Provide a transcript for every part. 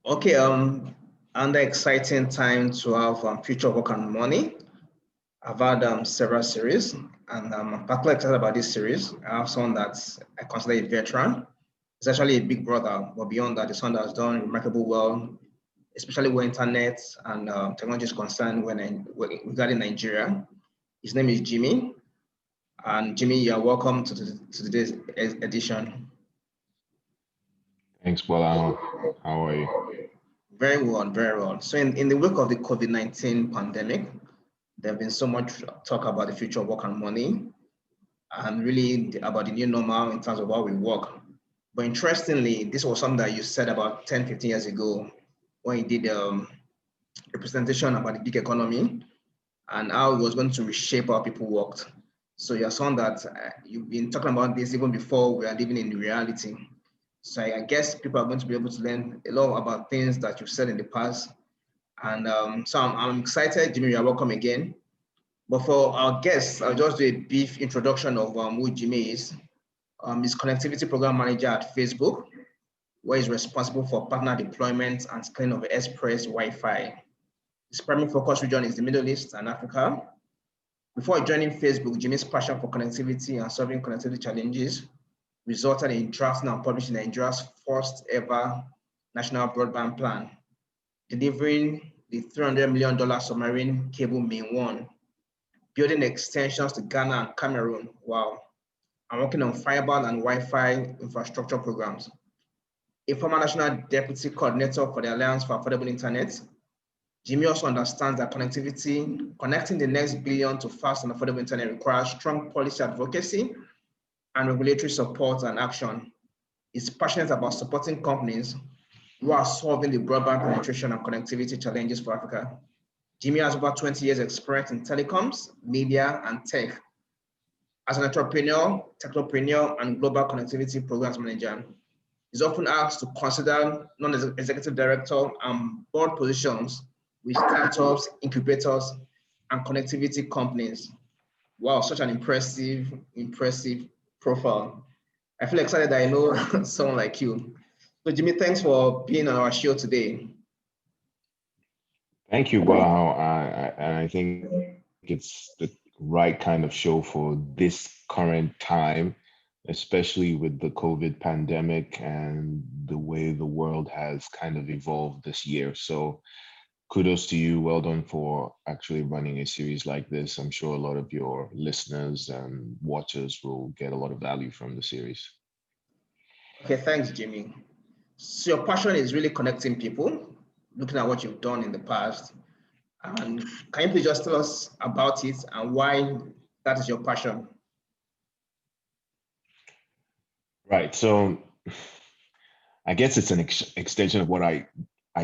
Okay, under exciting time to have future work and money. I've had several series, and I'm particularly excited about this series. I have someone that I consider a veteran. It's actually a big brother, but beyond that, the son that's done remarkable well, especially where internet and technology is concerned regarding Nigeria. His name is Jimmy, and Jimmy, you are welcome to today's edition. Thanks, Bola. How are you? Very well, very well. So in the wake of the COVID-19 pandemic, there have been so much talk about the future of work and money and really about the new normal in terms of how we work. But interestingly, this was something that you said about 10, 15 years ago when you did a presentation about the gig economy and how it was going to reshape how people worked. So you're someone that you've been talking about this even before we are living in reality. So I guess people are going to be able to learn a lot about things that you've said in the past. And so I'm excited. Jimmy, you're welcome again. But for our guests, I'll just do a brief introduction of who Jimmy is. He's Connectivity Program Manager at Facebook, where he's responsible for partner deployment and scaling of Express Wi-Fi. His primary focus region is the Middle East and Africa. Before joining Facebook, Jimmy's passion for connectivity and solving connectivity challenges resulted in drafting and publishing Nigeria's first ever national broadband plan, delivering the $300 million submarine cable main one, building extensions to Ghana and Cameroon. Wow. I'm working on fiber and Wi-Fi infrastructure programs. A former national deputy coordinator for the Alliance for Affordable Internet, Jimmy also understands that connecting the next billion to fast and affordable internet requires strong policy advocacy and regulatory support and action. He's passionate about supporting companies who are solving the broadband penetration and connectivity challenges for Africa. Jimmy has over 20 years experience in telecoms, media, and tech. As an entrepreneur, technopreneur, and global connectivity programs manager, he's often asked to consider non-executive director and board positions with startups, incubators, and connectivity companies. Wow, such an impressive profile. I feel excited that I know someone like you. So Jimmy, thanks for being on our show today. Thank you, Bola. I think it's the right kind of show for this current time, especially with the COVID pandemic and the way the world has kind of evolved this year. So kudos to you. Well done for actually running a series like this. I'm sure a lot of your listeners and watchers will get a lot of value from the series. Okay, thanks, Jimmy. So your passion is really connecting people, looking at what you've done in the past. And can you please just tell us about it and why that is your passion? Right. So I guess it's an extension of what I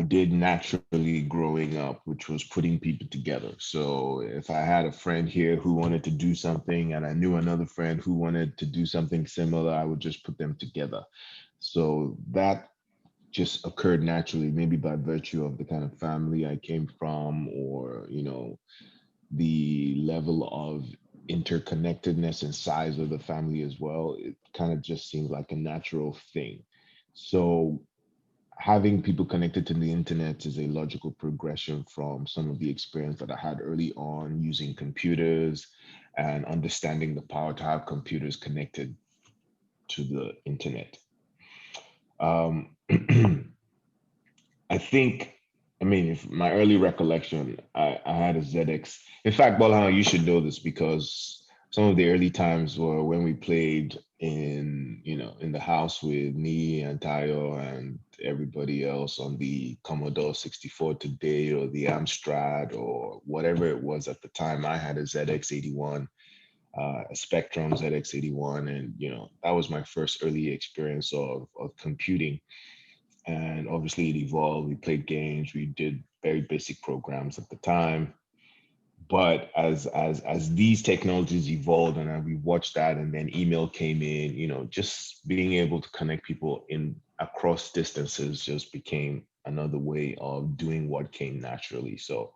did naturally growing up, which was putting people together. So if I had a friend here who wanted to do something and I knew another friend who wanted to do something similar, I would just put them together. So that just occurred naturally, maybe by virtue of the kind of family I came from, or the level of interconnectedness and size of the family as well. It kind of just seemed like a natural thing. So having people connected to the internet is a logical progression from some of the experience that I had early on using computers and understanding the power to have computers connected to the internet. Um, I think, I mean, if my early recollection, I had a ZX. In fact, Bolhan, you should know this because some of the early times were when we played in the house with me and Tayo and everybody else on the Commodore 64 today or the Amstrad or whatever it was at the time. I had a ZX81, a Spectrum ZX81, and that was my first early experience of computing. And obviously it evolved. We played games, we did very basic programs at the time. But as these technologies evolved and we watched that, and then email came in, just being able to connect people in across distances just became another way of doing what came naturally. So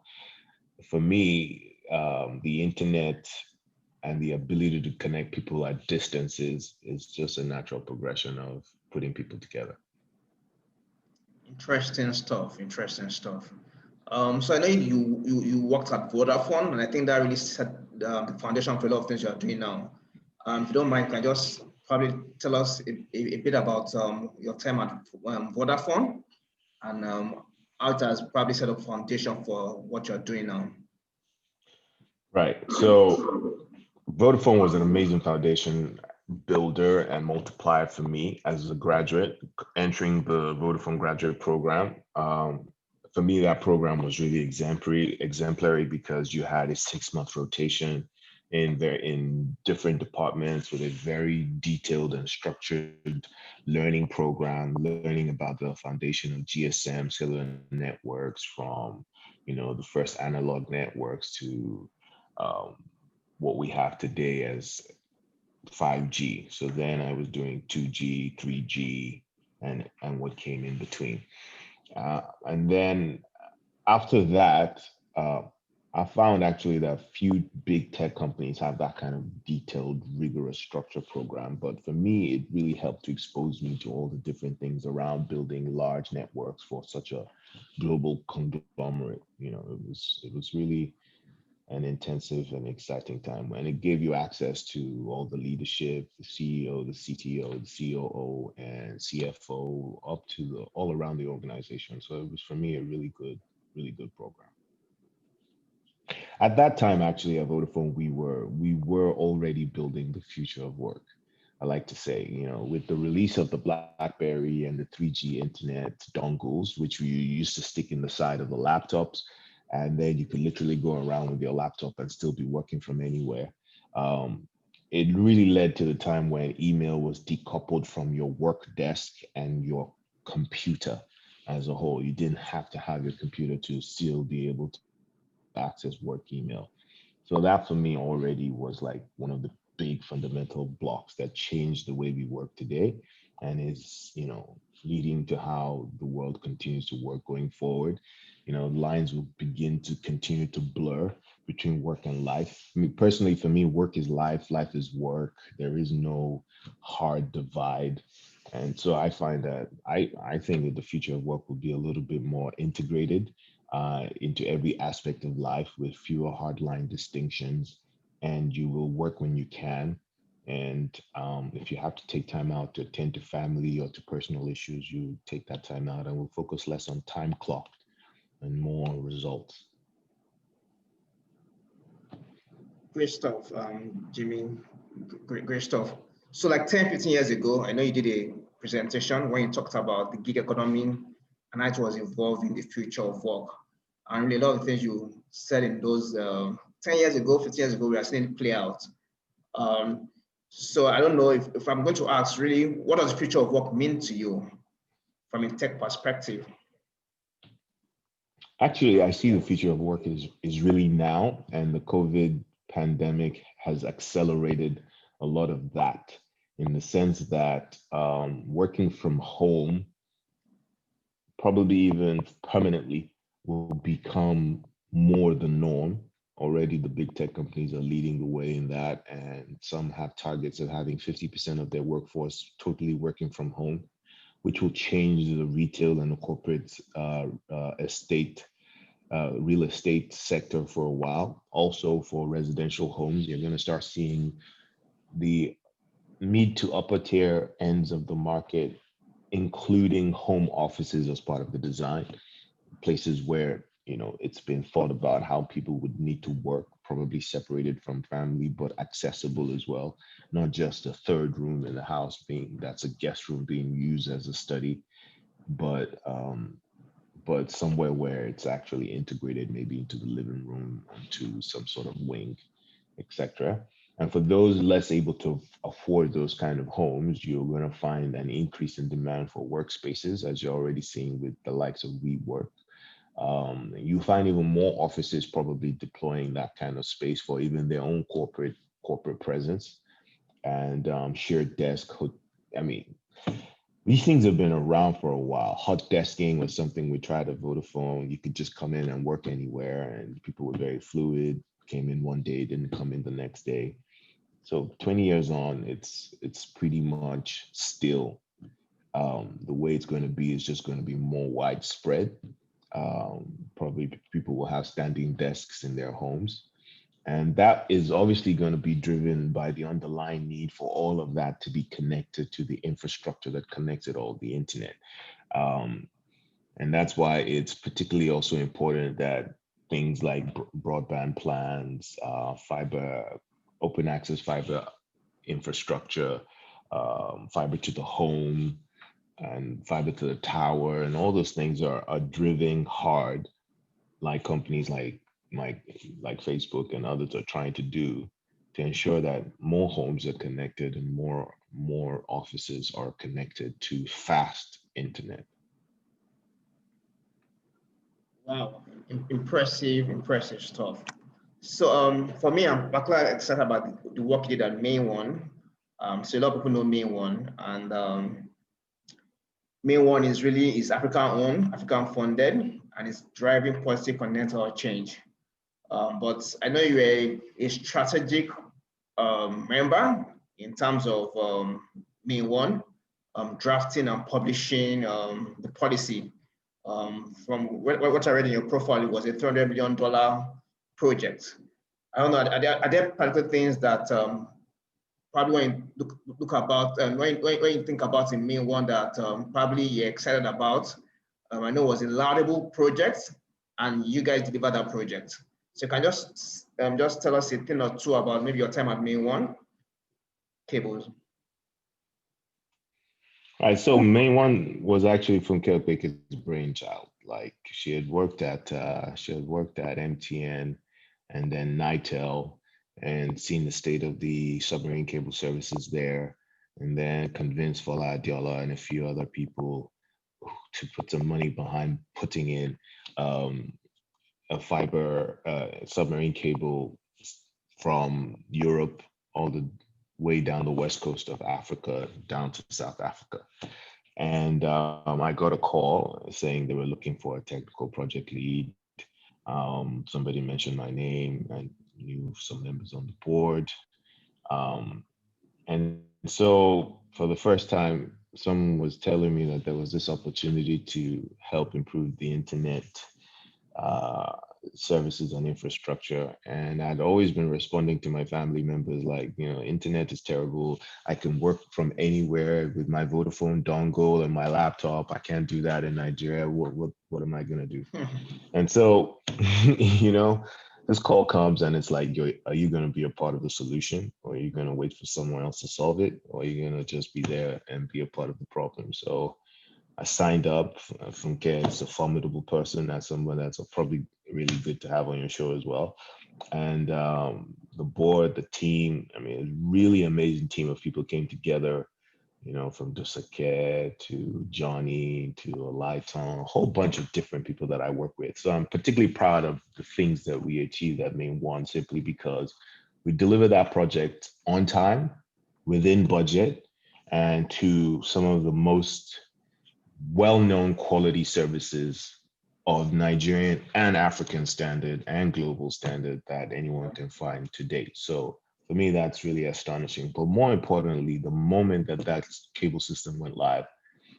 for me, the internet and the ability to connect people at distances is just a natural progression of putting people together. Interesting stuff. Interesting stuff. So I know you worked at Vodafone, and I think that really set the foundation for a lot of things you are doing now. If you don't mind, can you just probably tell us a bit about your time at Vodafone and how it has probably set up foundation for what you're doing now? Right. So Vodafone was an amazing foundation builder and multiplier for me as a graduate entering the Vodafone graduate program. For me, that program was really exemplary because you had a 6 month rotation in different departments with a very detailed and structured learning program, learning about the foundation of GSM cellular networks from, the first analog networks to um, what we have today as 5G. So then I was doing 2G, 3G, and what came in between. And then after that, I found actually that few big tech companies have that kind of detailed, rigorous structure program. But for me, it really helped to expose me to all the different things around building large networks for such a global conglomerate. It was really an intensive and exciting time, and it gave you access to all the leadership, the CEO, the CTO, the COO, and CFO, up to the all around the organization. So it was for me a really good program. At that time, actually, at Vodafone, we were already building the future of work. I like to say, with the release of the BlackBerry and the 3G internet dongles, which we used to stick in the side of the laptops, and then you could literally go around with your laptop and still be working from anywhere. Um, it really led to the time when email was decoupled from your work desk and your computer as a whole. You didn't have to have your computer to still be able to access work email. So that for me already was like one of the big fundamental blocks that changed the way we work today and is, leading to how the world continues to work going forward. Lines will begin to continue to blur between work and life. I mean, personally, for me, work is life, life is work. There is no hard divide. And so I find that I think that the future of work will be a little bit more integrated into every aspect of life with fewer hardline distinctions. And you will work when you can. And if you have to take time out to attend to family or to personal issues, you take that time out and will focus less on time clocked and more on results. Great stuff, Jimmy. Great stuff. So like 10, 15 years ago, I know you did a presentation when you talked about the gig economy and how it was evolving the future of work. And really a lot of the things you said in those 10 years ago, 15 years ago, we are seeing it play out. Um, so I don't know if I'm going to ask really, what does the future of work mean to you from a tech perspective? Actually, I see the future of work is really now, and the COVID pandemic has accelerated a lot of that in the sense that working from home, probably even permanently, will become more the norm. Already, the big tech companies are leading the way in that, and some have targets of having 50% of their workforce totally working from home, which will change the retail and the corporate real estate sector for a while. Also, for residential homes, you're going to start seeing the mid to upper tier ends of the market, including home offices as part of the design, places where it's been thought about how people would need to work, probably separated from family but accessible as well, not just a third room in the house being that's a guest room being used as a study, but somewhere where it's actually integrated maybe into the living room, into some sort of wing, etc. And for those less able to afford those kind of homes, you're going to find an increase in demand for workspaces, as you're already seeing with the likes of WeWork. You find even more offices probably deploying that kind of space for even their own corporate presence and shared desk. I mean, these things have been around for a while. Hot desking was something we tried at Vodafone. You could just come in and work anywhere, and people were very fluid. Came in one day, didn't come in the next day. So 20 years on, it's pretty much still The way it's going to be is just going to be more widespread. Probably people will have standing desks in their homes. And that is obviously going to be driven by the underlying need for all of that to be connected to the infrastructure that connects it all, the internet. Um, and that's why it's particularly also important that things like broadband plans, fiber, open access fiber infrastructure, fiber to the home, and fiber to the tower, and all those things are driven hard, like companies like like Facebook and others are trying to do to ensure that more homes are connected and more offices are connected to fast internet. Wow, impressive, impressive stuff. So for me, I'm particularly excited about the work you did at Main One. So a lot of people know Main One, and Main One is African owned, African funded, and it's driving positive continental change. But I know you're a strategic member in terms of Main One, drafting and publishing the policy. From what I read in your profile, it was a $300 million project. I don't know, are there particular things that probably when you look about, when you think about the Main One that probably you're excited about? I know it was a laudable project and you guys delivered that project. So you can just tell us a thing or two about maybe your time at Main One cables. All right, so main one was actually from Baker's brainchild. Like she had worked at MTN and then Nitel and seen the state of the submarine cable services there, and then convinced Fola Adiola and a few other people to put some money behind putting in um, a fiber submarine cable from Europe all the way down the west coast of Africa down to South Africa. And I got a call saying they were looking for a technical project lead. Somebody mentioned my name. I knew some members on the board. Um, and so for the first time, someone was telling me that there was this opportunity to help improve the internet uh, services and infrastructure. And I'd always been responding to my family members like, internet is terrible. I can work from anywhere with my Vodafone dongle and my laptop. I can't do that in Nigeria. What am I gonna do? And so, you know, this call comes and it's like, are you gonna be a part of the solution, or are you gonna wait for someone else to solve it, or are you gonna just be there and be a part of the problem? So I signed up. Funke is a formidable person. That's someone that's probably really good to have on your show as well. And the board, the team, I mean, a really amazing team of people came together, from Dusake to Johnny to Lighton, a whole bunch of different people that I work with. So I'm particularly proud of the things that we achieved at Main One, simply because we delivered that project on time, within budget, and to some of the most well-known quality services of Nigerian and African standard and global standard that anyone can find to date. So for me, that's really astonishing. But more importantly, the moment that cable system went live,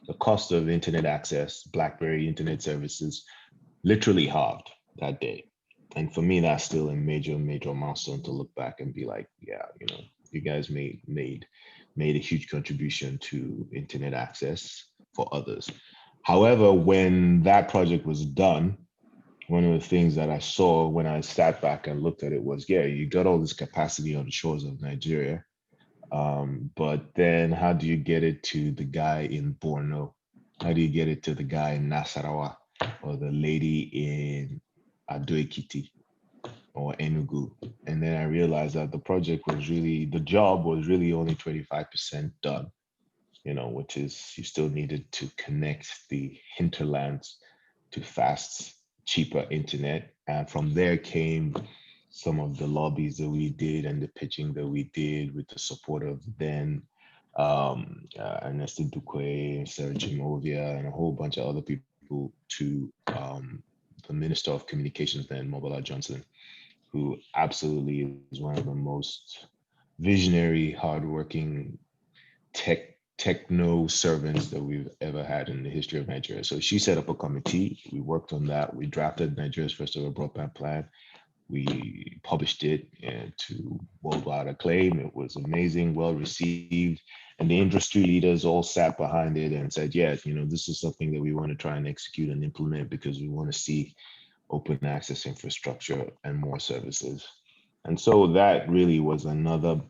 the cost of internet access, BlackBerry internet services, literally halved that day. And for me, that's still a major, major milestone to look back and be like, yeah, you guys made a huge contribution to internet access for others. However, when that project was done, one of the things that I saw when I sat back and looked at it was, yeah, you got all this capacity on the shores of Nigeria, but then how do you get it to the guy in Borno? How do you get it to the guy in Nasarawa, or the lady in Ado-Ekiti or Enugu? And then I realized that the job was really only 25% done, which is you still needed to connect the hinterlands to fast, cheaper internet. And from there came some of the lobbies that we did and the pitching that we did with the support of then Ernesto Duque, Sarah Jimovia, and a whole bunch of other people, to the Minister of Communications then, Mobola Johnson, who absolutely is one of the most visionary, hardworking tech techno servants that we've ever had in the history of Nigeria. So she set up a committee. We worked on that. We drafted Nigeria's first ever broadband plan. We published it to worldwide acclaim. It was amazing, well received. And the industry leaders all sat behind it and said, yeah, this is something that we want to try and execute and implement because we want to see open access infrastructure and more services. And so that really was another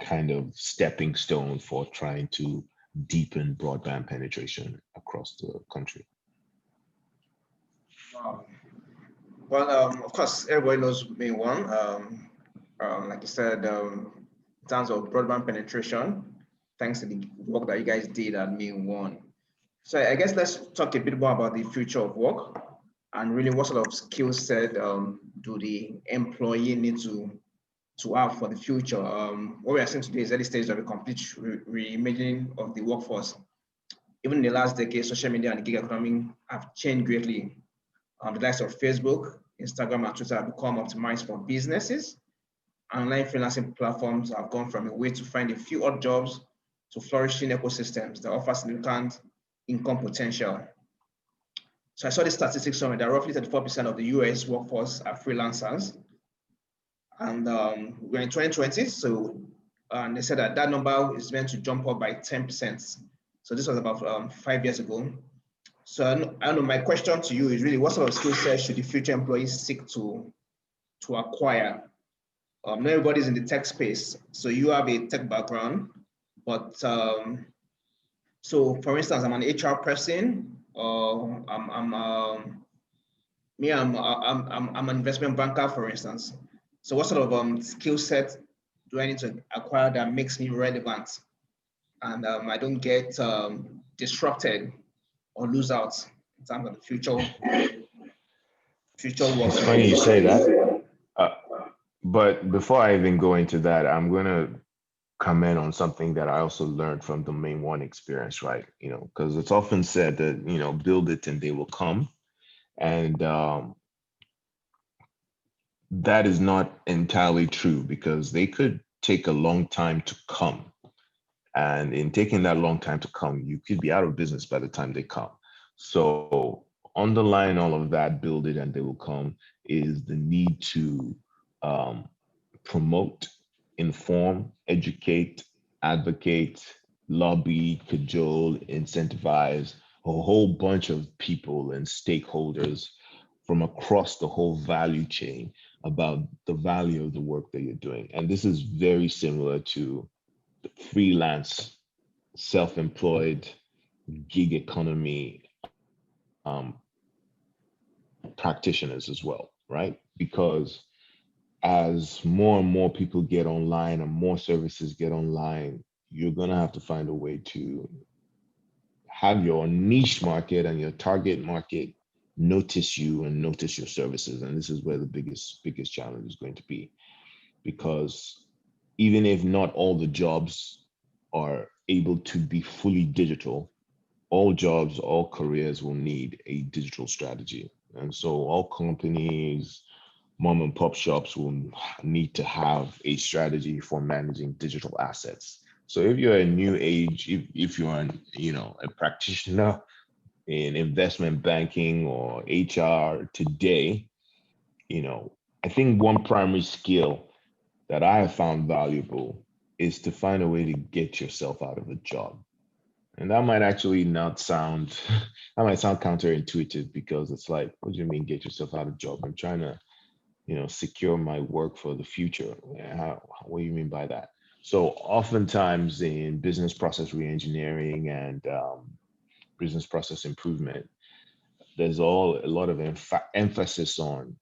kind of stepping stone for trying to deepen broadband penetration across the country. Wow. Well, of course, everybody knows me one. Like you said, in terms of broadband penetration, thanks to the work that you guys did at Me One. So I guess let's talk a bit more about the future of work and really what sort of skill set do the employee need to have for the future. What we are seeing today is early stage of a complete reimagining of the workforce. Even in the last decade, social media and the gig economy have changed greatly. The likes of Facebook, Instagram, and Twitter have become optimized for businesses. Online freelancing platforms have gone from a way to find a few odd jobs to flourishing ecosystems that offer significant income potential. So I saw the statistics somewhere that roughly 34% of the US workforce are freelancers. And we're in 2020, so they said that that number is meant to jump up by 10%. So this was about 5 years ago. So I don't know, my question to you is really what sort of skill set should the future employees seek to acquire? Not everybody's in the tech space. So you have a tech background, but so for instance, I'm an HR person, or I'm an investment banker, for instance. So what sort of skill set do I need to acquire that makes me relevant and I don't get disrupted or lose out in terms of the future work? It's funny you say that. Uh, but before I even go into that, I'm going to comment on something that I also learned from the main one experience, right? Because it's often said that, build it and they will come. And that is not entirely true because they could take a long time to come. And in taking that long time to come, you could be out of business by the time they come. So underlying all of that, build it and they will come, is the need to um, promote, inform, educate, advocate, lobby, cajole, incentivize a whole bunch of people and stakeholders from across the whole value chain about the value of the work that you're doing. And this is very similar to the freelance, self-employed, gig economy practitioners as well, right? Because as more and more people get online and more services get online, you're going to have to find a way to have your niche market and your target market notice you and notice your services. And this is where the biggest challenge is going to be, because even if not all the jobs are able to be fully digital, all jobs, all careers will need a digital strategy. And so all companies, mom and pop shops will need to have a strategy for managing digital assets. So if you're a new age, if you're a practitioner in investment banking or HR today, you know, I think one primary skill that I have found valuable is to find a way to get yourself out of a job. And that might actually not sound, that might sound counterintuitive because it's like, what do you mean get yourself out of job? I'm trying to, secure my work for the future. What do you mean by that? So oftentimes in business process reengineering and business process improvement, there's a lot of emphasis on,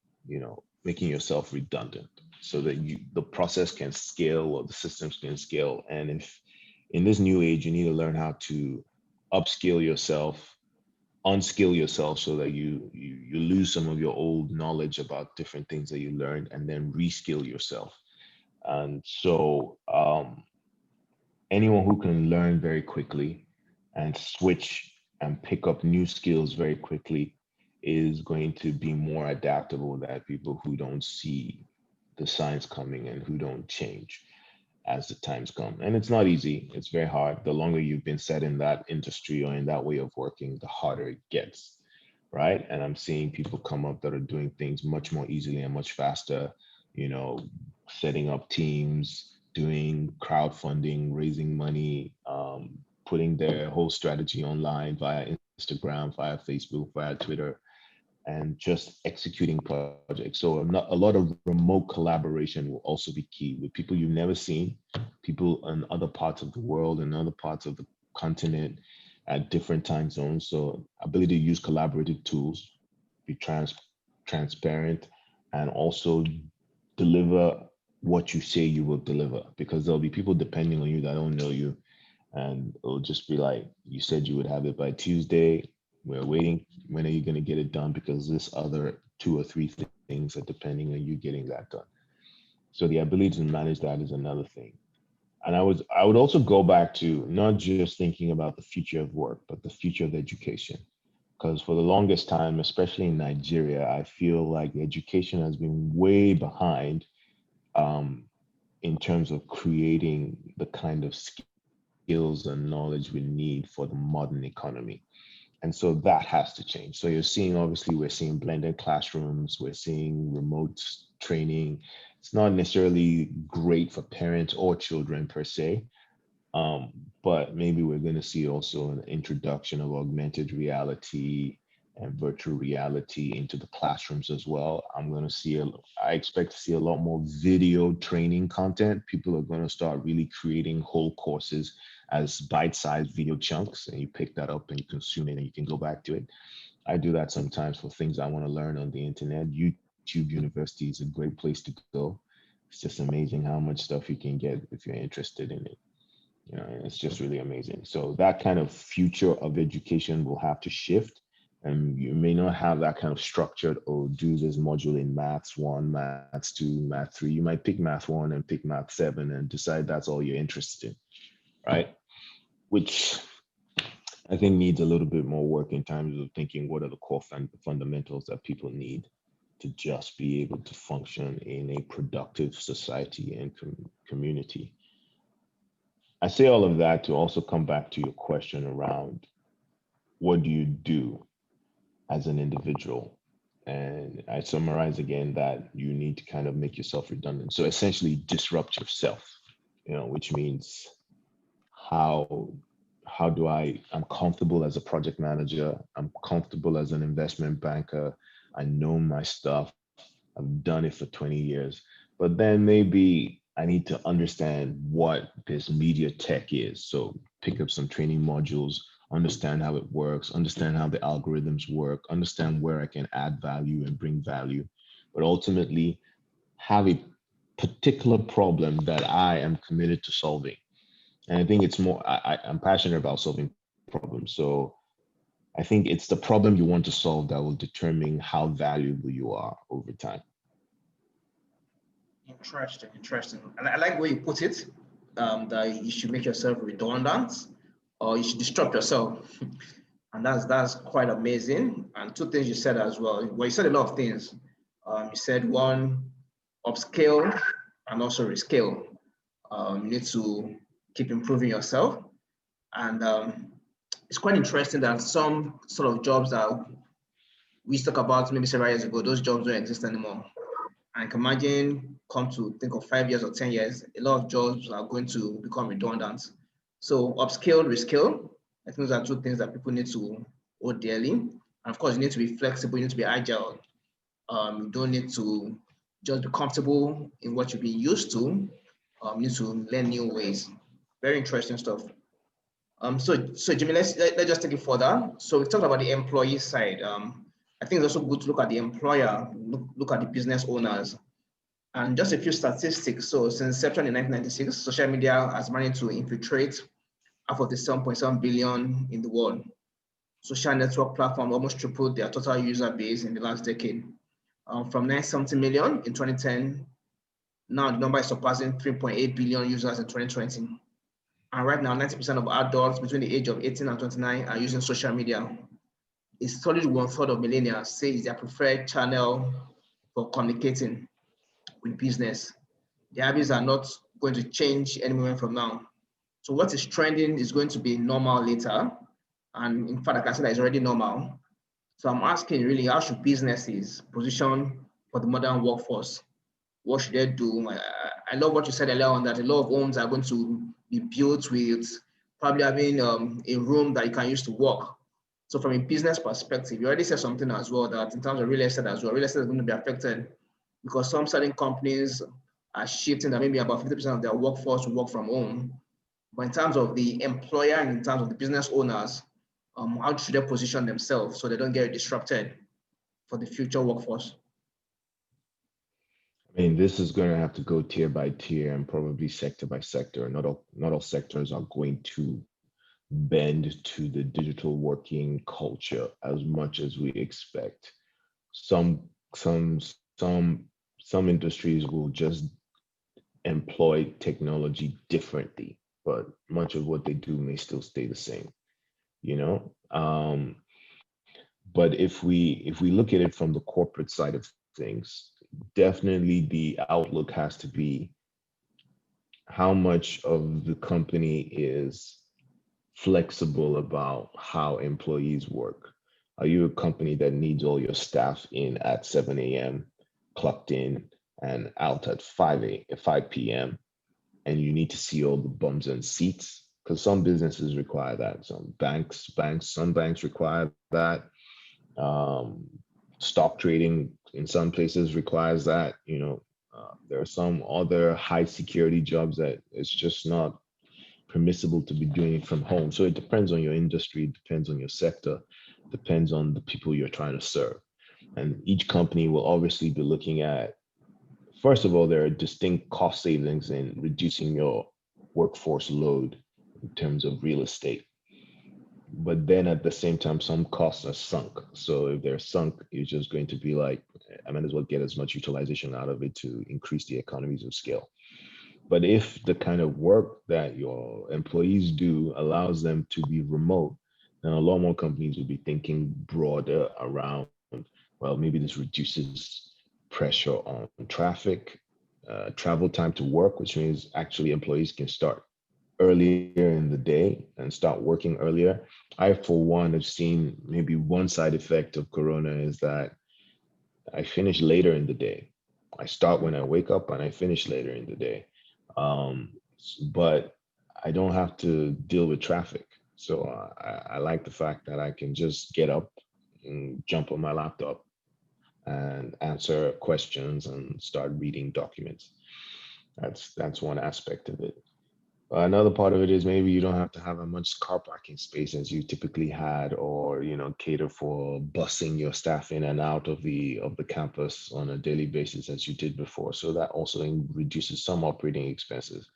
making yourself redundant so that the process can scale or the systems can scale. And if in this new age, you need to learn how to upskill yourself, unskill yourself so that you lose some of your old knowledge about different things that you learned and then reskill yourself. And so anyone who can learn very quickly and switch and pick up new skills very quickly is going to be more adaptable than people who don't see the signs coming and who don't change. as the times come. And it's not easy. It's very hard. The longer you've been set in that industry or in that way of working, the harder it gets, right? And I'm seeing people come up that are doing things much more easily and much faster, you know, setting up teams, doing crowdfunding, raising money, putting their whole strategy online via Instagram, via Facebook, via Twitter, and just executing projects. So a lot of remote collaboration will also be key with people you've never seen, people in other parts of the world and other parts of the continent at different time zones. So ability to use collaborative tools, be transparent, and also deliver what you say you will deliver, because there'll be people depending on you that don't know you, and it'll just be like, you said you would have it by Tuesday. We're waiting. When are you going to get it done? Because this other two or three things are depending on you getting that done. So the ability to manage that is another thing. And I would also go back to not just thinking about the future of work, but the future of education. Because for the longest time, especially in Nigeria, I feel like education has been way behind, um, in terms of creating the kind of skills and knowledge we need for the modern economy. And so that has to change. So you're seeing, obviously, we're seeing blended classrooms, we're seeing remote training. It's not necessarily great for parents or children per se, but maybe we're going to see also an introduction of augmented reality and virtual reality into the classrooms as well. I expect to see a lot more video training content. People are going to start really creating whole courses as bite-sized video chunks, and you pick that up and you consume it and you can go back to it. I do that sometimes for things I want to learn on the internet. YouTube University is a great place to go. It's just amazing how much stuff you can get if you're interested in it. You know, it's just really amazing. So that kind of future of education will have to shift. And you may not have that kind of structured, oh, do this module in maths one, maths two, math three. You might pick math one and pick math seven and decide that's all you're interested in, right? Which I think needs a little bit more work in terms of thinking what are the core fundamentals that people need to just be able to function in a productive society and community. I say all of that to also come back to your question around what do you do as an individual? And I summarize again that you need to kind of make yourself redundant. So essentially disrupt yourself, which means how I'm comfortable as a project manager, I'm comfortable as an investment banker, I know my stuff, I've done it for 20 years, but then maybe I need to understand what this media tech is. So pick up some training modules, understand how it works, understand how the algorithms work, understand where I can add value and bring value, but ultimately have a particular problem that I am committed to solving. And I think it's more, I'm passionate about solving problems. So I think it's the problem you want to solve that will determine how valuable you are over time. Interesting, interesting. And I like the way you put it, that you should make yourself redundant or you should disrupt yourself. And that's quite amazing. And two things you said as well. Well, you said a lot of things. You said one, upscale and also rescale. You need to keep improving yourself. And it's quite interesting that some sort of jobs that we used to talk about maybe several years ago, those jobs don't exist anymore. And I can imagine, come to think of 5 years or 10 years, a lot of jobs are going to become redundant. So upskill, reskill, I think those are two things that people need to hold dearly. And of course, you need to be flexible, you need to be agile. You don't need to just be comfortable in what you've been used to. You need to learn new ways. Very interesting stuff. So Jimmy, let's just take it further. So we talked about the employee side. I think it's also good to look at the employer, look at the business owners. And just a few statistics. So since inception in 1996, social media has managed to infiltrate half of the 7.7 billion in the world. Social network platform almost tripled their total user base in the last decade. From 970 million in 2010, now the number is surpassing 3.8 billion users in 2020. And right now, 90% of adults between the age of 18 and 29 are using social media. A solid 1/3 of millennials say it's their preferred channel for communicating with business. The habits are not going to change any moment from now. So what is trending is going to be normal later. And in fact, I can say that it's already normal. So I'm asking really, how should businesses position for the modern workforce? What should they do? I love what you said earlier on that a lot of homes are going to be built with probably having a room that you can use to work. So from a business perspective, you already said something as well that in terms of real estate as well, real estate is going to be affected because some certain companies are shifting that maybe about 50% of their workforce will work from home. But in terms of the employer and in terms of the business owners, how should they position themselves so they don't get disrupted for the future workforce? I mean, this is going to have to go tier by tier and probably sector by sector. Not all sectors are going to bend to the digital working culture as much as we expect. Some some some some industries will just employ technology differently, but much of what they do may still stay the same, you know? But if we look at it from the corporate side of things, definitely the outlook has to be how much of the company is flexible about how employees work. Are you a company that needs all your staff in at 7 a.m., clocked in and out at 5 p.m., and you need to see all the bums and seats? Because some businesses require that. Some banks require that. Um, Stock trading in some places requires that. There are some other high security jobs that it's just not permissible to be doing it from home. So it depends on your industry, it depends on your sector, depends on the people you're trying to serve. And each company will obviously be looking at, first of all, there are distinct cost savings in reducing your workforce load in terms of real estate. But then at the same time, some costs are sunk. So if they're sunk, it's just going to be like, I might as well get as much utilization out of it to increase the economies of scale. But if the kind of work that your employees do allows them to be remote, then a lot more companies will be thinking broader around, well, maybe this reduces pressure on traffic, travel time to work, which means actually employees can start earlier in the day and start working earlier. I, for one, have seen maybe one side effect of Corona is that I finish later in the day. I start when I wake up and I finish later in the day. But I don't have to deal with traffic. So I like the fact that I can just get up and jump on my laptop and answer questions and start reading documents. That's one aspect of it. Another part of it is maybe you don't have to have as much car parking space as you typically had, or cater for busing your staff in and out of the campus on a daily basis as you did before. So that also reduces some operating expenses.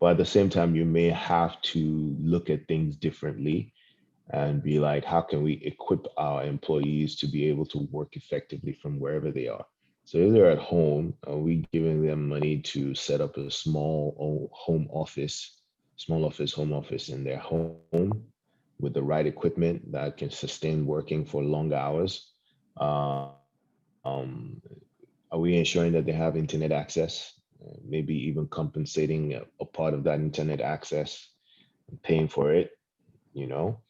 But at the same time, you may have to look at things differently and be like, how can we equip our employees to be able to work effectively from wherever they are? So if they're at home, are we giving them money to set up a home office in their home with the right equipment that can sustain working for long hours? Um, are we ensuring that they have internet access? Maybe even compensating a part of that internet access and paying for it, you know?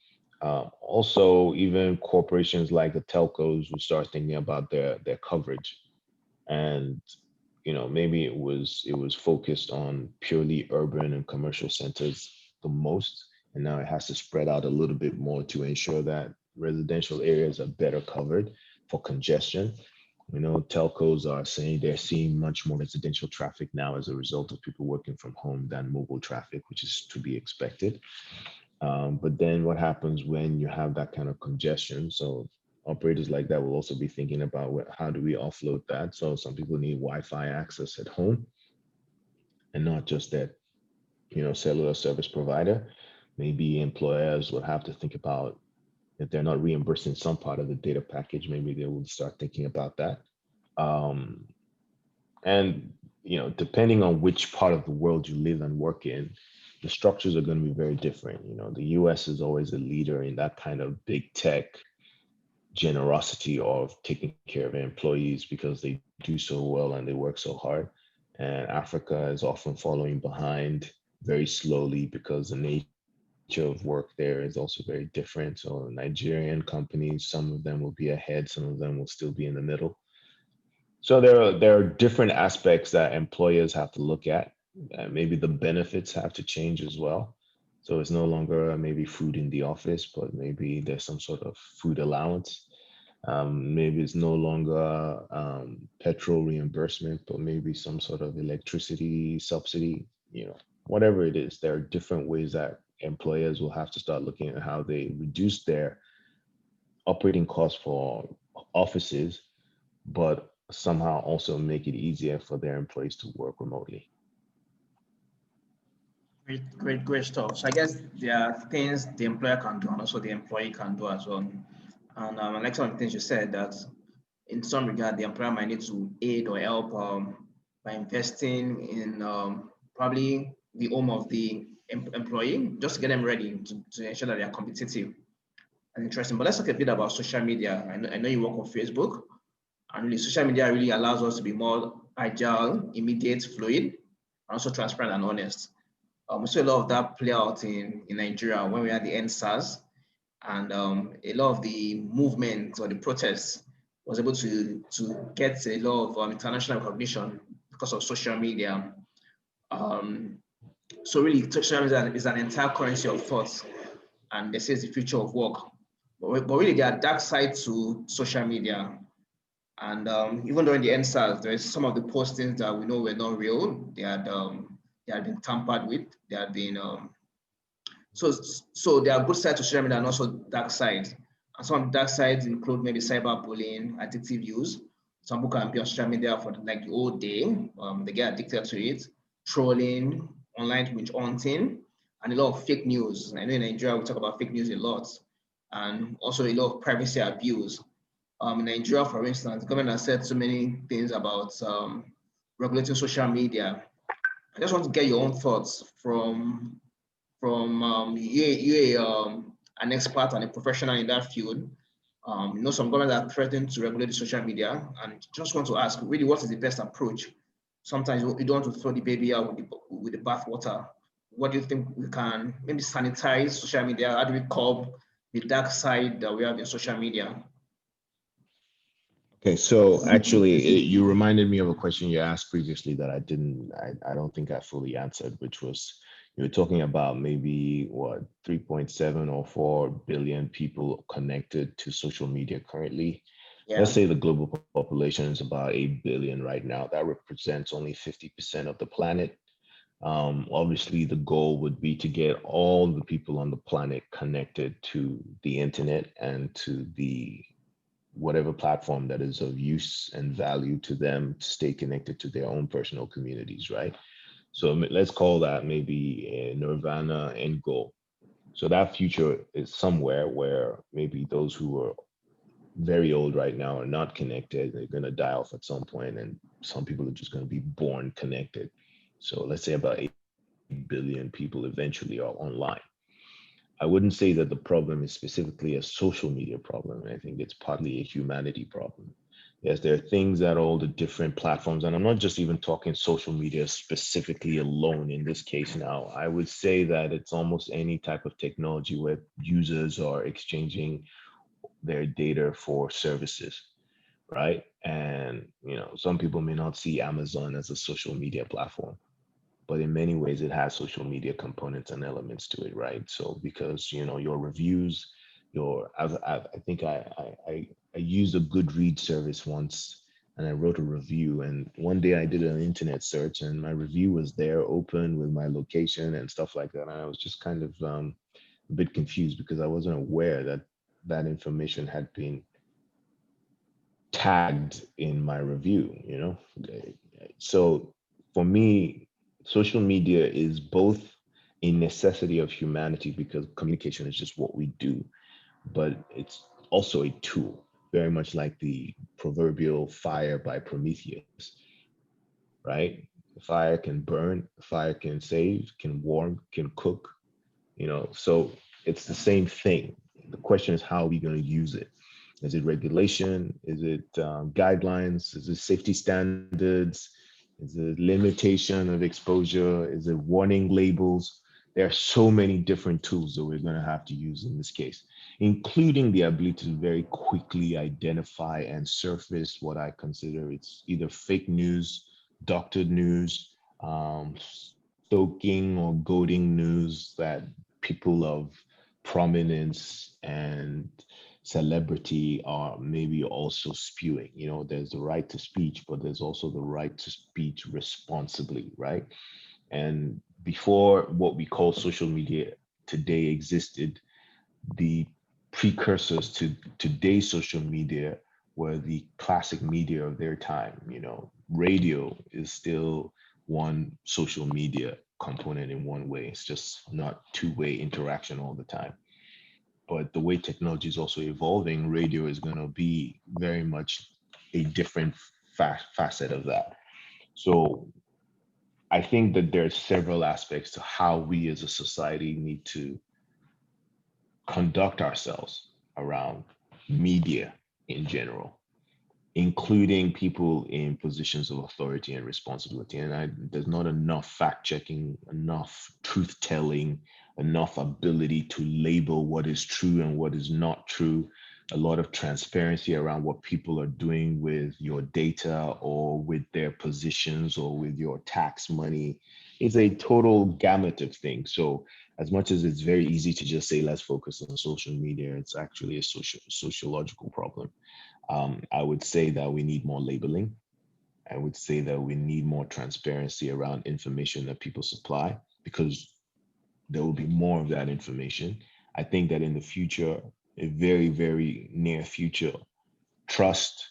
Also, even corporations like the telcos will start thinking about their coverage, and maybe it was focused on purely urban and commercial centers the most, and now it has to spread out a little bit more to ensure that residential areas are better covered for congestion. Telcos are saying they're seeing much more residential traffic now as a result of people working from home than mobile traffic, which is to be expected. But then what happens when you have that kind of congestion? So operators like that will also be thinking about how do we offload that? So some people need Wi-Fi access at home and not just that, cellular service provider. Maybe employers will have to think about if they're not reimbursing some part of the data package, maybe they will start thinking about that. Um, and depending on which part of the world you live and work in, the structures are going to be very different. The US is always a leader in that kind of big tech generosity of taking care of their employees because they do so well and they work so hard. and Africa is often following behind very slowly because the nature of work there is also very different. So Nigerian companies, some of them will be ahead, some of them will still be in the middle. So there are different aspects that employers have to look at. Maybe the benefits have to change as well. So it's no longer maybe food in the office, but maybe there's some sort of food allowance. Maybe it's no longer petrol reimbursement, but maybe some sort of electricity subsidy. Whatever it is, there are different ways that employers will have to start looking at how they reduce their operating costs for offices, but somehow also make it easier for their employees to work remotely. Great stuff. So I guess there are things the employer can do and also the employee can do as well. And I like some of the things you said that in some regard the employer might need to aid or help by investing in probably the home of the employee just to get them ready to ensure that they are competitive and interesting. But let's talk a bit about social media. I know you work on Facebook, and really social media really allows us to be more agile, immediate, fluid, and also transparent and honest. We saw a lot of that play out in Nigeria when we had the NSAS, and a lot of the movement or the protests was able to get a lot of international recognition because of social media. Um, so really, social media is an entire currency of thoughts, and this is the future of work. But really, there are dark sides to social media. And even during the NSAS, there's some of the postings that we know were not real. They had been tampered with. They had been so there are good sides to social media and also dark sides. And some of the dark sides include maybe cyberbullying, addictive use. Some people can be on social media for like the whole day. They get addicted to it. Trolling, online witch hunting, and a lot of fake news. I know in Nigeria we talk about fake news a lot, and also a lot of privacy abuse. In Nigeria, for instance, the government has said so many things about regulating social media. I just want to get your own thoughts from an expert and a professional in that field. Some governments are threatening to regulate the social media, and just want to ask, really, what is the best approach? Sometimes you don't want to throw the baby out with the bathwater. What do you think we can maybe sanitize social media? How do we curb the dark side that we have in social media? Okay, so actually, you reminded me of a question you asked previously that I don't think I fully answered, which was you were talking about maybe what 3.7 or 4 billion people connected to social media currently. Let's Yeah. say the global population is about 8 billion right now. That represents only 50% of the planet. Obviously, the goal would be to get all the people on the planet connected to the internet and to the whatever platform that is of use and value to them to stay connected to their own personal communities, right? So let's call that maybe a nirvana end goal. So that future is somewhere where maybe those who are very old right now are not connected. They're going to die off at some point, and some people are just going to be born connected. So let's say about 8 billion people eventually are online. I wouldn't say that the problem is specifically a social media problem. I think it's partly a humanity problem. Yes, there are things that all the different platforms, and I'm not just even talking social media specifically alone in this case now. I would say that it's almost any type of technology where users are exchanging their data for services, right? And some people may not see Amazon as a social media platform, but in many ways it has social media components and elements to it, right? So because your reviews, I think I used a Goodreads service once, and I wrote a review, and one day I did an internet search and my review was there open with my location and stuff like that, and I was just kind of a bit confused because I wasn't aware that that information had been tagged in my review. So for me, social media is both a necessity of humanity because communication is just what we do, but it's also a tool, very much like the proverbial fire by Prometheus, right? Fire can burn, fire can save, can warm, can cook, so it's the same thing. The question is, how are we going to use it? Is it regulation? Is it guidelines? Is it safety standards? Is it limitation of exposure? Is it warning labels? There are so many different tools that we're going to have to use in this case, including the ability to very quickly identify and surface what I consider it's either fake news, doctored news, stoking or goading news that people of prominence and celebrity are maybe also spewing. You know, there's the right to speech, but there's also the right to speech responsibly, right? And before what we call social media today existed, the precursors to today's social media were the classic media of their time. You know, radio is still one social media component in one way. It's just not two-way interaction all the time. But the way technology is also evolving, radio is going to be very much a different facet of that. So I think that there are several aspects to how we as a society need to conduct ourselves around media in general, including people in positions of authority and responsibility. And there's not enough fact checking, enough truth telling, enough ability to label what is true and what is not true, a lot of transparency around what people are doing with your data or with their positions or with your tax money. It's a total gamut of things. So as much as it's very easy to just say let's focus on social media, it's actually a sociological problem. I would say that we need more labeling. I would say that we need more transparency around information that people supply because there will be more of that information. I think that in the future, a very, very near future, trust,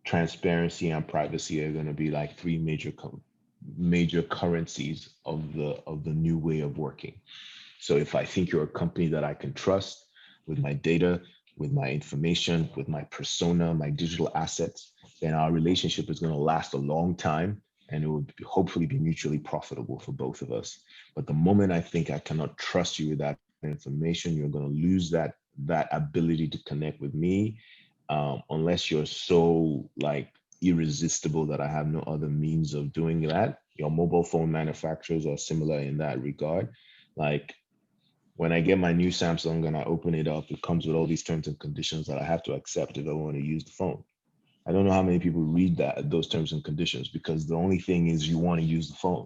transparency, and privacy are going to be like three major currencies of the new way of working. So if I think you're a company that I can trust with my data, with my information, with my persona, my digital assets, then our relationship is going to last a long time and it will hopefully be mutually profitable for both of us. But the moment I think I cannot trust you with that information, you're going to lose that ability to connect with me, unless you're so like irresistible that I have no other means of doing that. Your mobile phone manufacturers are similar in that regard. Like when I get my new Samsung and I open it up, it comes with all these terms and conditions that I have to accept if I want to use the phone. I don't know how many people read those terms and conditions because the only thing is you want to use the phone.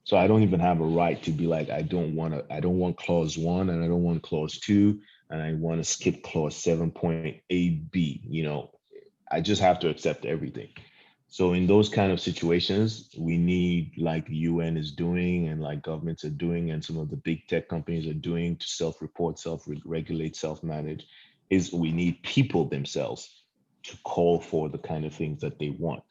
So I don't even have a right to be like, I don't want clause one and I don't want clause two, and I want to skip clause 7.8b. You know, I just have to accept everything. So in those kind of situations, we need like the UN is doing and like governments are doing and some of the big tech companies are doing to self-report, self-regulate, self-manage, is we need people themselves to call for the kind of things that they want.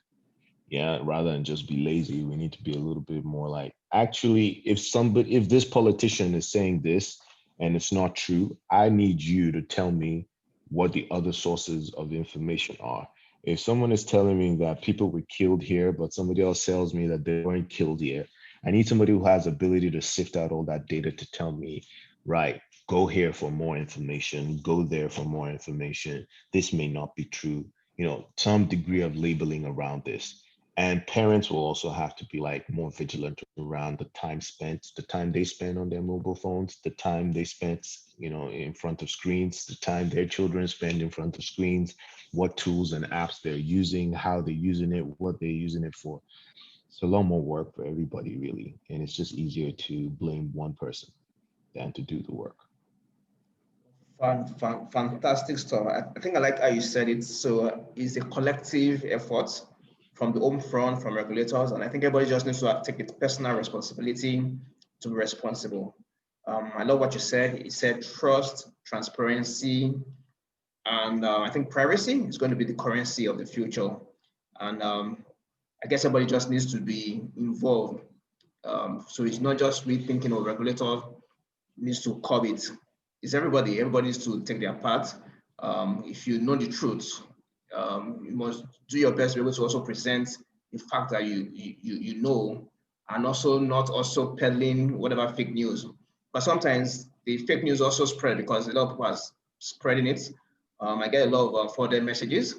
Yeah, rather than just be lazy, we need to be a little bit more like, actually, if this politician is saying this and it's not true, I need you to tell me what the other sources of the information are. If someone is telling me that people were killed here, but somebody else tells me that they weren't killed here, I need somebody who has ability to sift out all that data to tell me, right, go here for more information, go there for more information. This may not be true. You know, some degree of labeling around this. And parents will also have to be like more vigilant around the time they spend on their mobile phones, the time they spent, you know, in front of screens, the time their children spend in front of screens, what tools and apps they're using, how they're using it, what they're using it for. It's a lot more work for everybody, really. And it's just easier to blame one person than to do the work. Fantastic stuff. I think I like how you said it. So it's a collective effort from the home front, from regulators, and I think everybody just needs to take its personal responsibility to be responsible. I love what you said. You said trust, transparency, and I think privacy is going to be the currency of the future. And I guess everybody just needs to be involved. So it's not just we thinking of regulator needs to curb it. It's everybody. Everybody needs to take their part. If you know the truth, you must do your best to be able to also present the fact that you know, and also not also peddling whatever fake news. But sometimes the fake news also spread because a lot of people are spreading it. I get a lot of forwarded messages.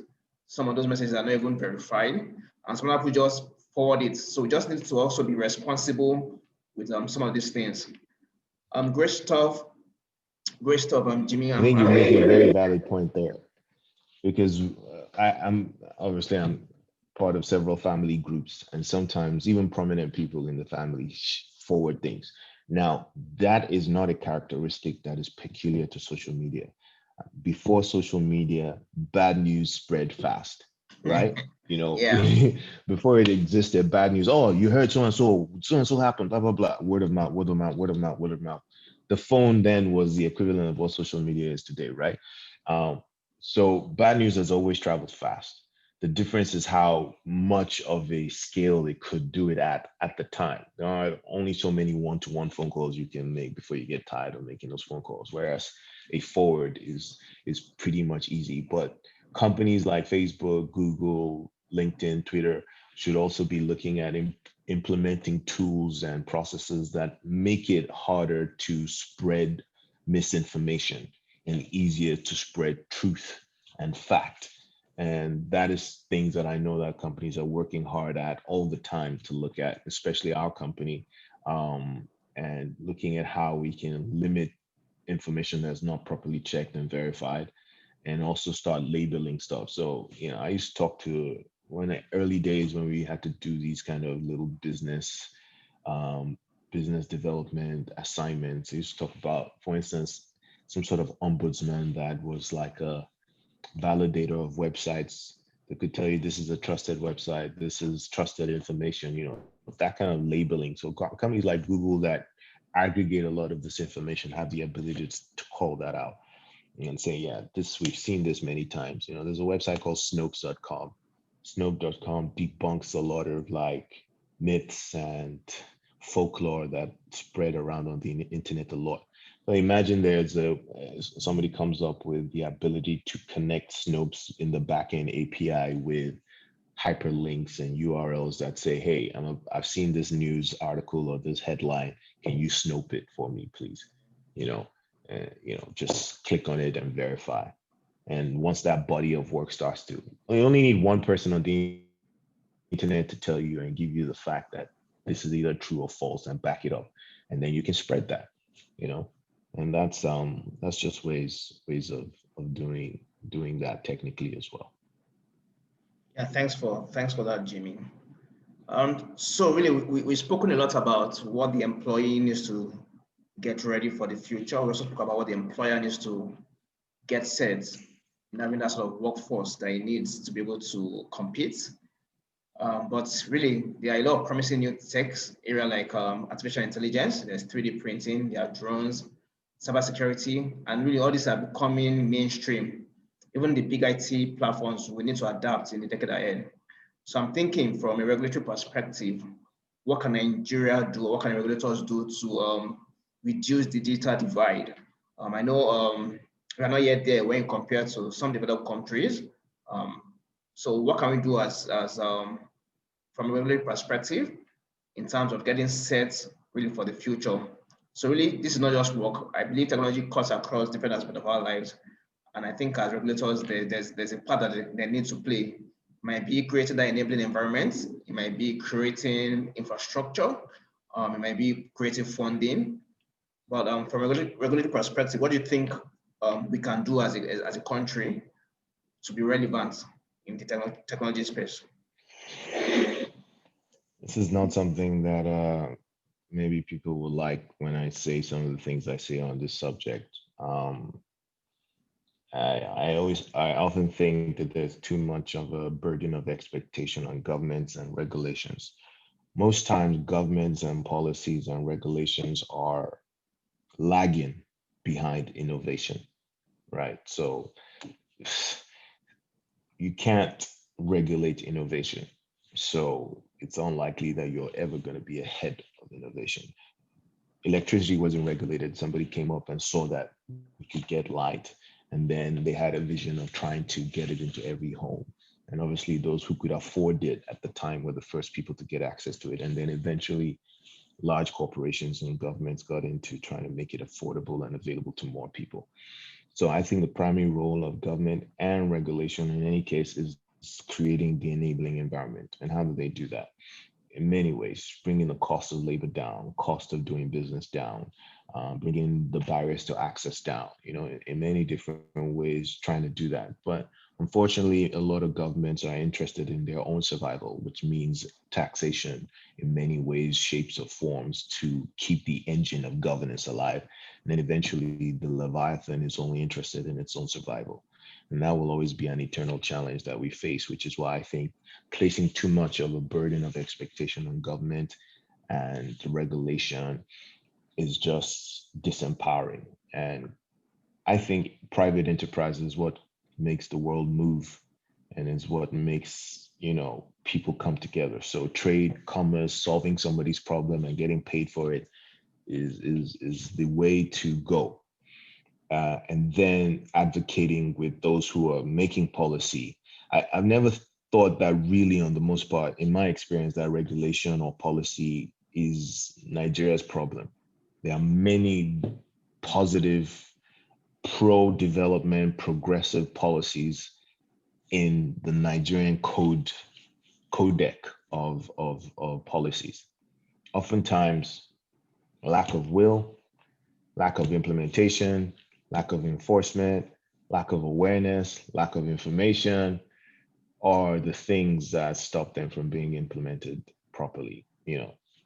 Some of those messages are not even verified, and some people just forward it. So we just need to also be responsible with some of these things. Great stuff, Jimmy. I think you make a very valid point there because I'm obviously I'm part of several family groups, and sometimes even prominent people in the family forward things. Now, that is not a characteristic that is peculiar to social media. Before social media, bad news spread fast, right? You know, Yeah, before it existed, bad news. Oh, you heard so and so happened, blah, blah, blah. Word of mouth, word of mouth, word of mouth, word of mouth. The phone then was the equivalent of what social media is today, right? Um, so bad news has always traveled fast. The difference is how much of a scale it could do it at the time. There are only so many one-to-one phone calls you can make before you get tired of making those phone calls. Whereas a forward is pretty much easy. But companies like Facebook, Google, LinkedIn, Twitter should also be looking at implementing tools and processes that make it harder to spread misinformation and easier to spread truth and fact. And that is things that I know that companies are working hard at all the time to look at, especially our company, and looking at how we can limit information that's not properly checked and verified, and also start labeling stuff. So, I used to talk to when the early days when we had to do these kind of little um, business development assignments. I used to talk about, for instance, some sort of ombudsman that was like a validator of websites that could tell you this is a trusted website, this is trusted information, that kind of labeling. So companies like Google that aggregate a lot of this information have the ability to call that out and say, yeah, this we've seen this many times. There's a website called Snopes.com. Snope.com debunks a lot of like myths and folklore that spread around on the internet a lot. So imagine there's somebody comes up with the ability to connect Snopes in the backend API with hyperlinks and URLs that say, "Hey, I've seen this news article or this headline. Can you snope it for me, please?" You know, just click on it and verify. And once that body of work starts to, you only need one person on the internet to tell you and give you the fact that this is either true or false and back it up, and then you can spread that. You know, and that's just ways of doing that technically as well. yeah. Thanks for that, Jimmy. So really, we've spoken a lot about what the employee needs to get ready for the future. We also spoke about what the employer needs to get set in having that sort of workforce that it needs to be able to compete. But really, there are a lot of promising new techs area like artificial intelligence. There's 3D printing, there are drones, cybersecurity, and really all these are becoming mainstream. Even the big IT platforms we need to adapt in the decade ahead. So I'm thinking from a regulatory perspective, what can Nigeria do? What can regulators do to reduce the digital divide? I know we are not yet there when compared to some developed countries. Um, so what can we do as from a regulatory perspective in terms of getting set really for the future? So really, this is not just work. I believe technology cuts across different aspects of our lives. And I think as regulators, there's a part that they need to play. It might be creating that enabling environment. It might be creating infrastructure. It might be creating funding. But from a regulatory perspective, what do you think we can do as a country to be relevant in the technology space? This is not something that maybe people will like when I say some of the things I say on this subject. I often think that there's too much of a burden of expectation on governments and regulations. Most times, governments and policies and regulations are lagging behind innovation, right? So you can't regulate innovation. So it's unlikely that you're ever going to be ahead of innovation. Electricity wasn't regulated. Somebody came up and saw that we could get light, and then they had a vision of trying to get it into every home. And obviously, those who could afford it at the time were the first people to get access to it. And then eventually, large corporations and governments got into trying to make it affordable and available to more people. So I think the primary role of government and regulation in any case is creating the enabling environment. And how do they do that? In many ways, bringing the cost of labor down, cost of doing business down, bringing the barriers to access down, in many different ways, trying to do that. But unfortunately, a lot of governments are interested in their own survival, which means taxation in many ways, shapes, or forms to keep the engine of governance alive. And then eventually, the Leviathan is only interested in its own survival. And that will always be an eternal challenge that we face, which is why I think placing too much of a burden of expectation on government and regulation is just disempowering. And I think private enterprise is what makes the world move and is what makes, people come together. So trade, commerce, solving somebody's problem and getting paid for it is the way to go. And then advocating with those who are making policy. I've never thought that really, on the most part, in my experience, that regulation or policy is Nigeria's problem. There are many positive, pro development, progressive policies in the Nigerian codec of policies. Oftentimes, lack of will, lack of implementation, lack of enforcement, lack of awareness, lack of information are the things that stop them from being implemented properly,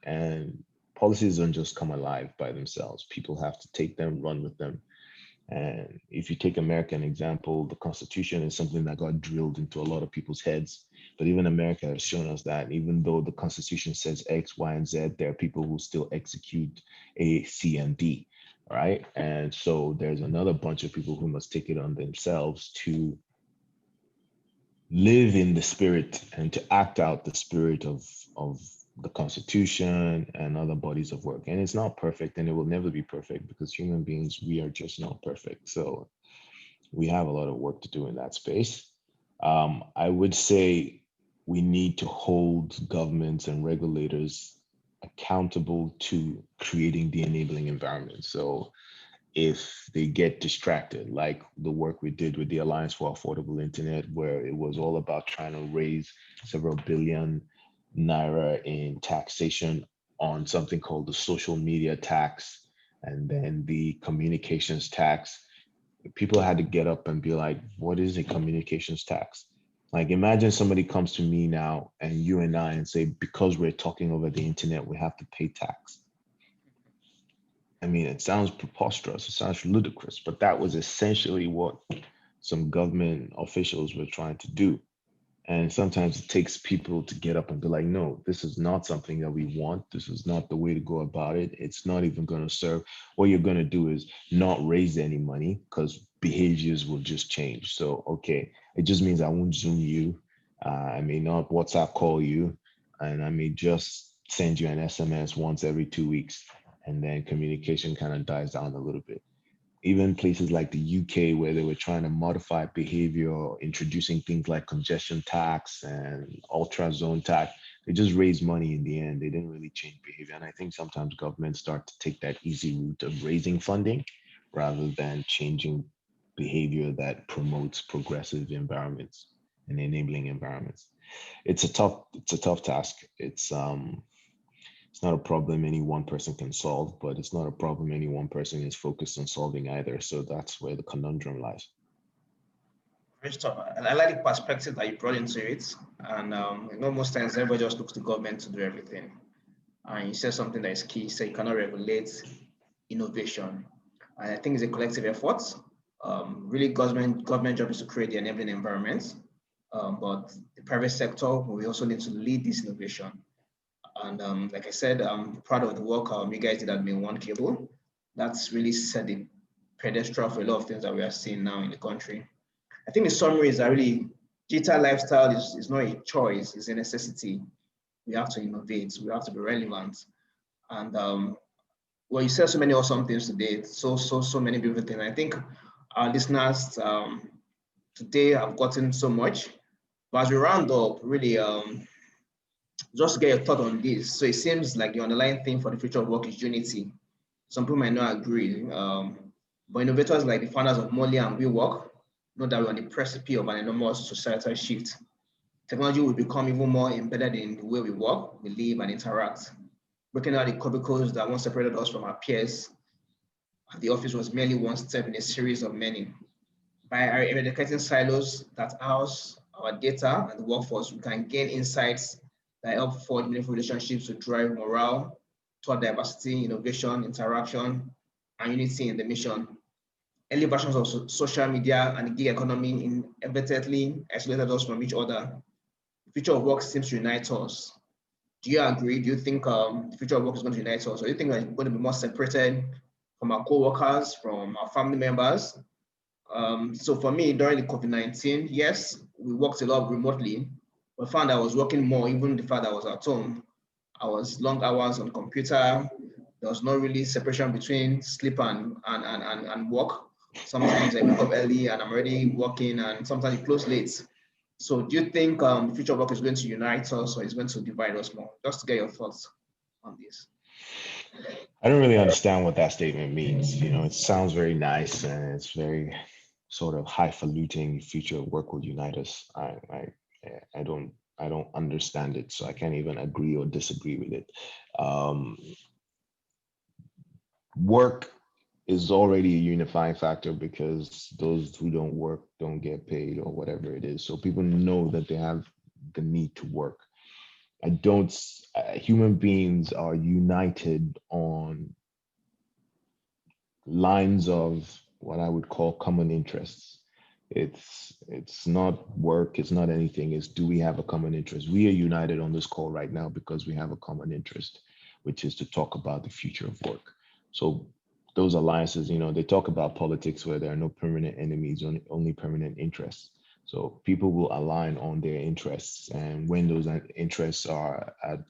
and policies don't just come alive by themselves. People have to take them, run with them. And if you take America, an example, the Constitution is something that got drilled into a lot of people's heads. But even America has shown us that even though the Constitution says X, Y, and Z, there are people who still execute A, C, and D, right? And so there's another bunch of people who must take it on themselves to live in the spirit and to act out the spirit of the Constitution and other bodies of work. And it's not perfect, and it will never be perfect, because human beings, we are just not perfect. So we have a lot of work to do in that space. I would say we need to hold governments and regulators accountable to creating the enabling environment. So if they get distracted, like the work we did with the Alliance for Affordable Internet, where it was all about trying to raise several billion naira in taxation on something called the social media tax and then the communications tax. People had to get up and be like, what is a communications tax? Like, imagine somebody comes to me now and you and I and say, because we're talking over the internet, we have to pay tax. I mean, it sounds preposterous, it sounds ludicrous, but that was essentially what some government officials were trying to do. And sometimes it takes people to get up and be like, no, this is not something that we want. This is not the way to go about it. It's not even going to serve. What you're going to do is not raise any money because behaviors will just change. So, okay, it just means I won't Zoom you. I may not WhatsApp call you. And I may just send you an SMS once every 2 weeks. And then communication kind of dies down a little bit. Even places like the UK, where they were trying to modify behavior, introducing things like congestion tax and ultra-zone tax, they just raised money in the end. They didn't really change behavior. And I think sometimes governments start to take that easy route of raising funding rather than changing behavior that promotes progressive environments and enabling environments. It's a tough task. It's not a problem any one person can solve, but it's not a problem any one person is focused on solving either. So that's where the conundrum lies. Great stuff. And I like the perspective that you brought into it. And most times everybody just looks to government to do everything. And you said something that is key. So you cannot regulate innovation. And I think it's a collective effort. Really, government job is to create the enabling environment. But the private sector, we also need to lead this innovation. And like I said, I'm proud of the work you guys did at Main One Cable. That's really set the pedestal for a lot of things that we are seeing now in the country. I think the summary is that really digital lifestyle is not a choice, it's a necessity. We have to innovate, we have to be relevant. And well, you said so many awesome things today, so many beautiful things. I think our listeners today have gotten so much. But as we round up, really, just to get your thought on this. So it seems like the underlying theme for the future of work is unity. Some people might not agree, but innovators like the founders of Molly and WeWork know that we're on the precipice of an enormous societal shift. Technology will become even more embedded in the way we work, we live, and interact. Breaking out the cubicles that once separated us from our peers at the office was merely one step in a series of many. By eradicating silos that house our data and the workforce, we can gain insights that help forge meaningful relationships to drive morale toward diversity, innovation, interaction, and unity in the mission. Early versions of social media and the gig economy inadvertently isolated us from each other. The future of work seems to unite us. Do you agree? Do you think the future of work is going to unite us, or do you think that we're going to be more separated from our co-workers, from our family members? So for me, during the COVID-19, yes, we worked a lot remotely, but found I was working more, even the fact that I was at home. I was long hours on computer. There was no really separation between sleep and work. Sometimes I wake up early and I'm already working, and sometimes you close late. So do you think the future of work is going to unite us or is going to divide us more? Just to get your thoughts on this. I don't really understand what that statement means. It sounds very nice and it's very sort of highfalutin. Future of work will unite us. I don't understand it, so I can't even agree or disagree with it. Um, Work is already a unifying factor because those who don't work don't get paid or whatever it is. So people know that they have the need to work. I don't. Human beings are united on lines of what I would call common interests. It's not work, it's not anything. It's, do we have a common interest? We are united on this call right now because we have a common interest, which is to talk about the future of work. So those alliances, they talk about politics where there are no permanent enemies, only permanent interests. So people will align on their interests, and when those interests are at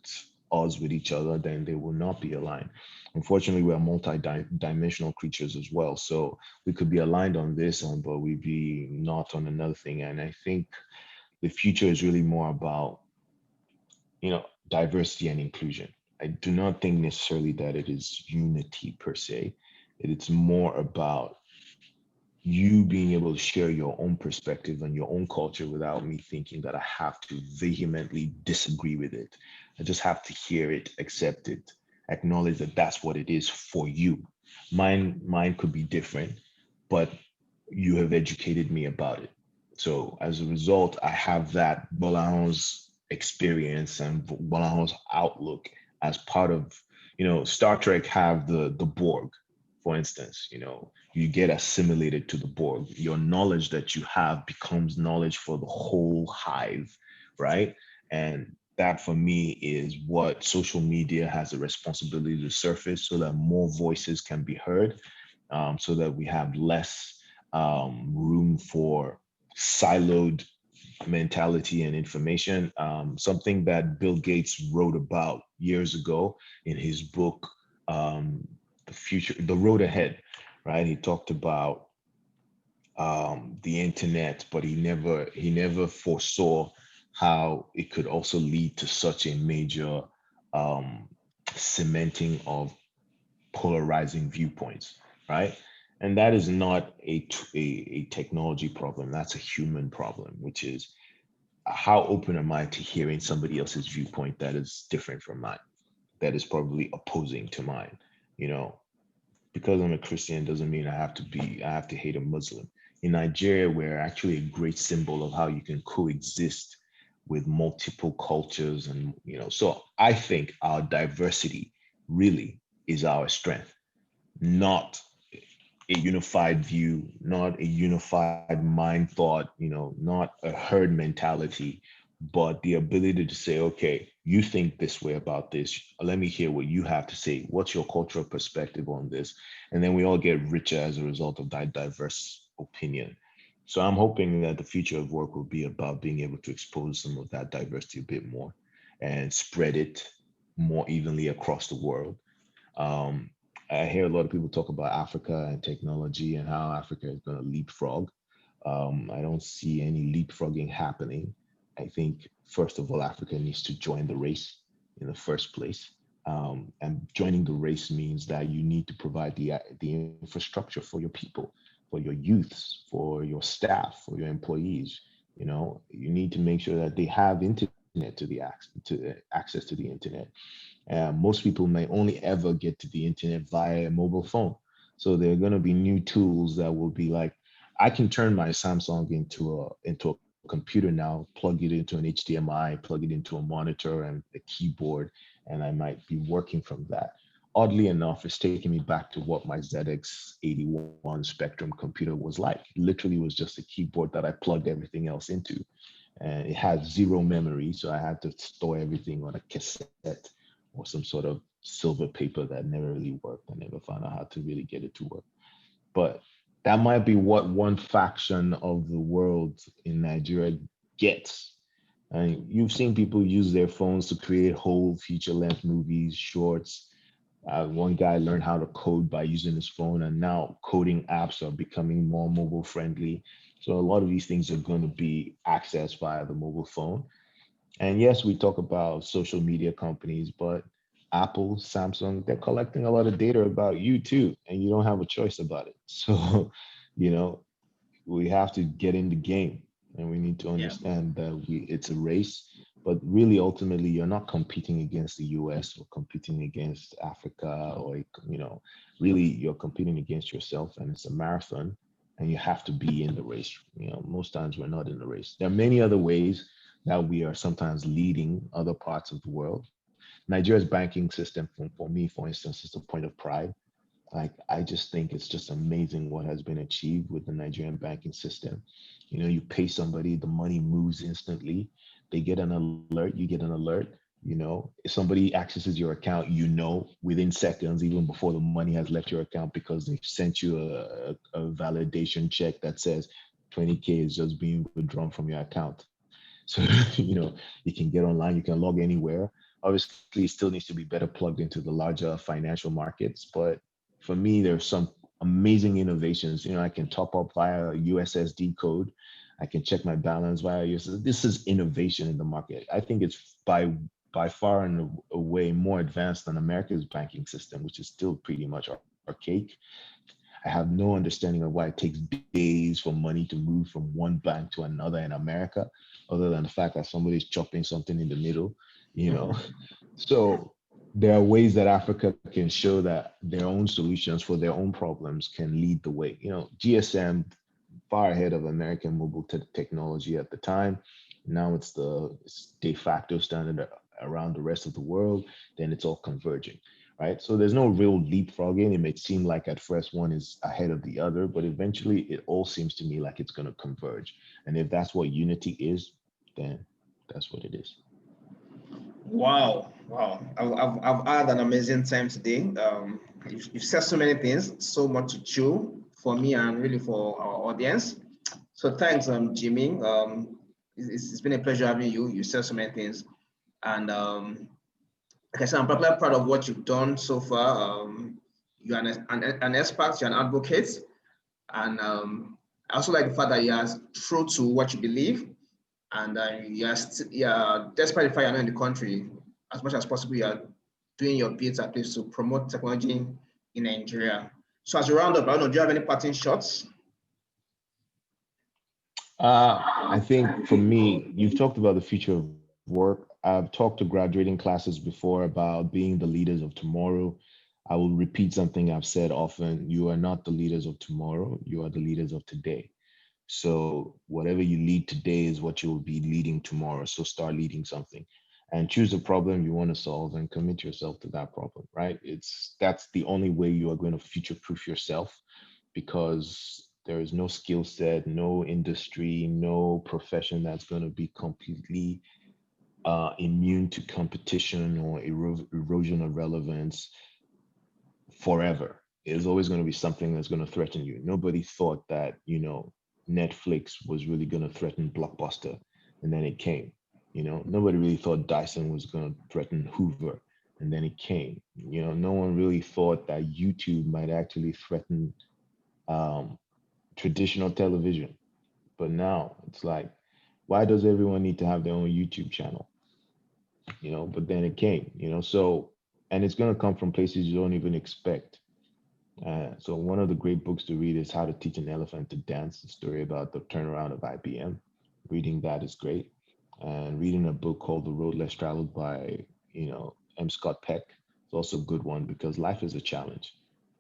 odds with each other, then they will not be aligned. Unfortunately, we are multi-dimensional creatures as well. So we could be aligned on this, but we'd be not on another thing. And I think the future is really more about, diversity and inclusion. I do not think necessarily that it is unity per se. It's more about you being able to share your own perspective and your own culture without me thinking that I have to vehemently disagree with it. I just have to hear it, accept it, acknowledge that that's what it is for you. Mine could be different, but you have educated me about it. So as a result, I have that Bolaños experience and Bolaños outlook as part of, Star Trek have the Borg, for instance. You get assimilated to the Borg. Your knowledge that you have becomes knowledge for the whole hive, right? And that for me is what social media has a responsibility to surface so that more voices can be heard, so that we have less room for siloed mentality and information. Something that Bill Gates wrote about years ago in his book, The Future, The Road Ahead, right? He talked about the internet, but he never foresaw how it could also lead to such a major um, cementing of polarizing viewpoints, right? And that is not a technology problem. That's a human problem, which is how open am I to hearing somebody else's viewpoint that is different from mine, that is probably opposing to mine. You know, because I'm a Christian doesn't mean I have to hate a Muslim. In Nigeria, we're actually a great symbol of how you can coexist with multiple cultures, and so I think our diversity really is our strength, not a unified view, not a unified mind thought, not a herd mentality, but the ability to say, okay, you think this way about this. Let me hear what you have to say. What's your cultural perspective on this? And then we all get richer as a result of that diverse opinion. So I'm hoping that the future of work will be about being able to expose some of that diversity a bit more and spread it more evenly across the world. um, I hear a lot of people talk about Africa and technology and how Africa is going to leapfrog. I don't see any leapfrogging happening. I think, first of all, Africa needs to join the race in the first place. And joining the race means that you need to provide the infrastructure for your people, for your youths, for your staff, for your employees. You need to make sure that they have internet access to the internet. Most people may only ever get to the internet via a mobile phone. So there are going to be new tools that will be like, I can turn my Samsung into a computer now, plug it into an HDMI, plug it into a monitor and a keyboard, and I might be working from that. Oddly enough, it's taking me back to what my ZX81 Spectrum computer was like. It literally was just a keyboard that I plugged everything else into, and it had zero memory, so I had to store everything on a cassette or some sort of silver paper that never really worked. I never found out how to really get it to work. But that might be what one faction of the world in Nigeria gets. And you've seen people use their phones to create whole feature-length movies, shorts. One guy learned how to code by using his phone, and now coding apps are becoming more mobile friendly. So a lot of these things are going to be accessed via the mobile phone. And yes, we talk about social media companies, but Apple, Samsung, they're collecting a lot of data about you too, and you don't have a choice about it. So, you know, we have to get in the game, and we need to Yeah. understand that it's a race, but really ultimately you're not competing against the US or competing against Africa, or really you're competing against yourself, and it's a marathon, and you have to be in the race. Most times we're not in the race. There are many other ways that we are sometimes leading other parts of the world. Nigeria's banking system, for me, for instance, is a point of pride. Like, I just think it's just amazing what has been achieved with the Nigerian banking system. You pay somebody, the money moves instantly. They get an alert, you get an alert. If somebody accesses your account, within seconds, even before the money has left your account, because they've sent you a validation check that says 20K is just being withdrawn from your account. So, you can get online, you can log anywhere. Obviously, it still needs to be better plugged into the larger financial markets. But for me, there's some amazing innovations. I can top up via a USSD code. I can check my balance via USSD. This is innovation in the market. I think it's by far and away more advanced than America's banking system, which is still pretty much archaic. I have no understanding of why it takes days for money to move from one bank to another in America, other than the fact that somebody's chopping something in the middle, you know. So there are ways that Africa can show that their own solutions for their own problems can lead the way. GSM far ahead of American mobile technology at the time. Now it's de facto standard around the rest of the world. Then it's all converging, right? So there's no real leapfrogging. It may seem like at first one is ahead of the other, but eventually it all seems to me like it's going to converge. And if that's what unity is, then that's what it is. Wow, wow. I've had an amazing time today. You've said so many things, so much to chew for me and really for our audience. So thanks, Jimmy. It's been a pleasure having you. You said so many things. And like I said, I'm particularly proud of what you've done so far. You're an expert, you're an advocate. And I also like the fact that you're true to what you believe, and you're despite the fact you're not in the country, as much as possible, you're doing your bit at least to promote technology in Nigeria. So as a roundup, I don't know, do you have any parting shots? I think for me, you've talked about the future of work. I've talked to graduating classes before about being the leaders of tomorrow. I will repeat something I've said often. You are not the leaders of tomorrow, you are the leaders of today. So whatever you lead today is what you will be leading tomorrow. So start leading something and choose a problem you want to solve and commit yourself to that problem, right? That's the only way you are going to future proof yourself, because there is no skill set, no industry, no profession that's going to be completely immune to competition or erosion of relevance forever. There's always going to be something that's going to threaten you. Nobody thought that, Netflix was really going to threaten Blockbuster, and then it came. Nobody really thought Dyson was going to threaten Hoover, and then it came. No one really thought that YouTube might actually threaten um, traditional television. But now it's like, why does everyone need to have their own YouTube channel? But then it came, and it's going to come from places you don't even expect. So one of the great books to read is How to Teach an Elephant to Dance, the story about the turnaround of IBM. reading that is great. And reading a book called The Road Less Traveled by, M. Scott Peck is also a good one because life is a challenge.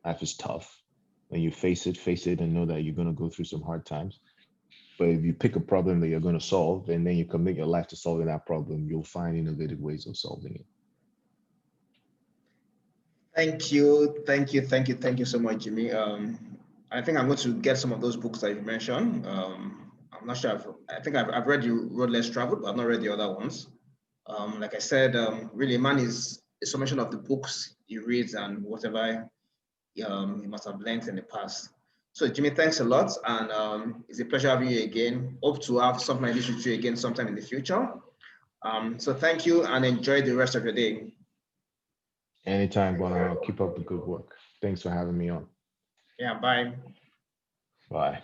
Life is tough. When you face it and know that you're going to go through some hard times. But if you pick a problem that you're going to solve and then you commit your life to solving that problem, you'll find innovative ways of solving it. Thank you, thank you, thank you, thank you so much, Jimmy. I think I'm going to get some of those books that you mentioned. I'm not sure. I think I've read you Road Less Traveled, but I've not read the other ones. Like I said, really, man is a summation of the books he reads and whatever he must have learned in the past. So, Jimmy, thanks a lot, and it's a pleasure having you again. Hope to have something like this with you again sometime in the future. So, thank you, and enjoy the rest of your day. Anytime, but keep up the good work. Thanks for having me on. Yeah, bye. Bye.